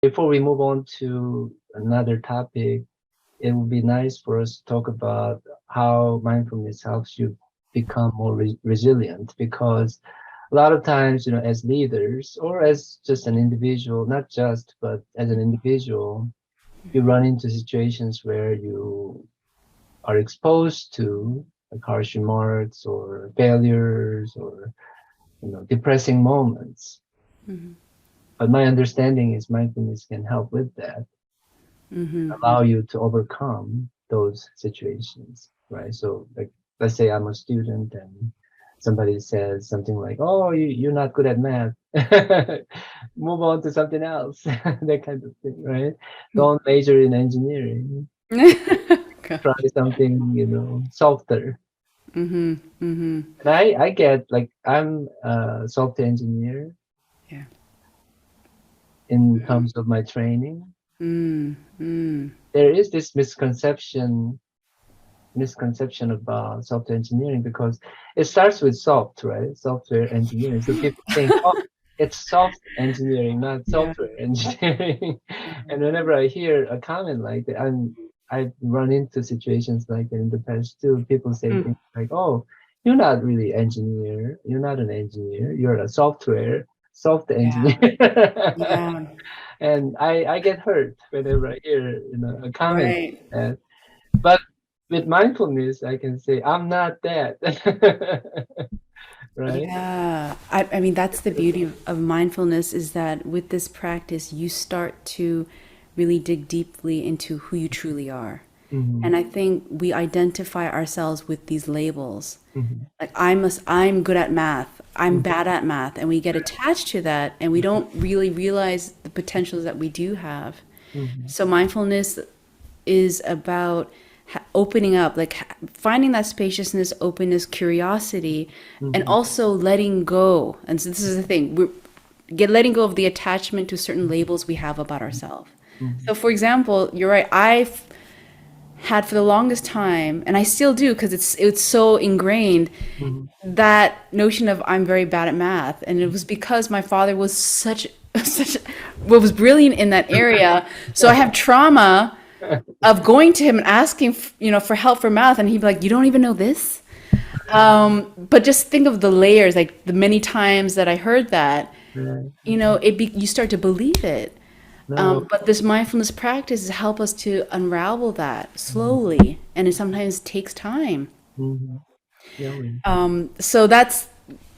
Before we move on to another topic, it would be nice for us to talk about how mindfulness helps you become more resilient, because a lot of times, as leaders or as just an individual, not just, but as an individual, you run into situations where you are exposed to like harsh remarks or failures or depressing moments. Mm-hmm. But my understanding is mindfulness can help with that, Mm-hmm. allow you to overcome those situations, right? So, like, let's say I'm a student and somebody says something like, "Oh, you're not good at math." Move on to something else, that kind of thing, right? Don't major in engineering. Try Gosh. something, softer. Mm-hmm. Mm-hmm. And I get, like, I'm a software engineer Yeah. in terms of my training. Mm. Mm. There is this misconception about software engineering, because it starts with soft, right? Software engineering. So people think, oh, it's soft engineering, not Yeah. software engineering. Mhm. And whenever I hear a comment like that, I've run into situations like that in the past too. People say Mm. things like, "Oh, you're not really engineer. You're not an engineer. You're a soft engineer." Yeah. Yeah. And I get hurt whenever I hear a comment Right. like that. But with mindfulness, I can say I'm not that. Right? Yeah. I mean, that's the beauty of mindfulness is that with this practice, you start to really dig deeply into who you truly are. Hmm. And I think we identify ourselves with these labels. Hmm. Like I'm good at math, I'm bad at math, and we get attached to that and we don't really realize the potentials that we do have. Hmm. So mindfulness is about opening up, like finding that spaciousness, openness, curiosity, and Hmm. also letting go. And so this is the thing, we're letting go of the attachment to certain labels we have about ourselves. Hmm. So for example, you're right, I've had for the longest time, and I still do because it's so ingrained, Hmm. that notion of I'm very bad at math, and it was because my father was such was brilliant in that area. So I have trauma of going to him and asking, for help for math, and he'd be like, "You don't even know this." But just think of the layers, like the many times that I heard that, Right. you start to believe it. No. But this mindfulness practice help us to unravel that Hmm. slowly, and it sometimes takes time. Hmm. Yeah. So that's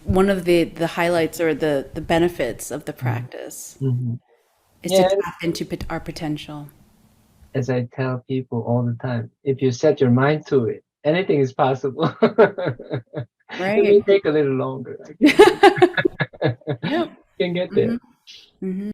one of the highlights or the benefits of the practice Hmm. is to Yeah. tap into our potential. As I tell people all the time, if you set your mind to it, anything is possible. It may Right. take a little longer, I guess. Yep. You can get there. Hmm. Hmm.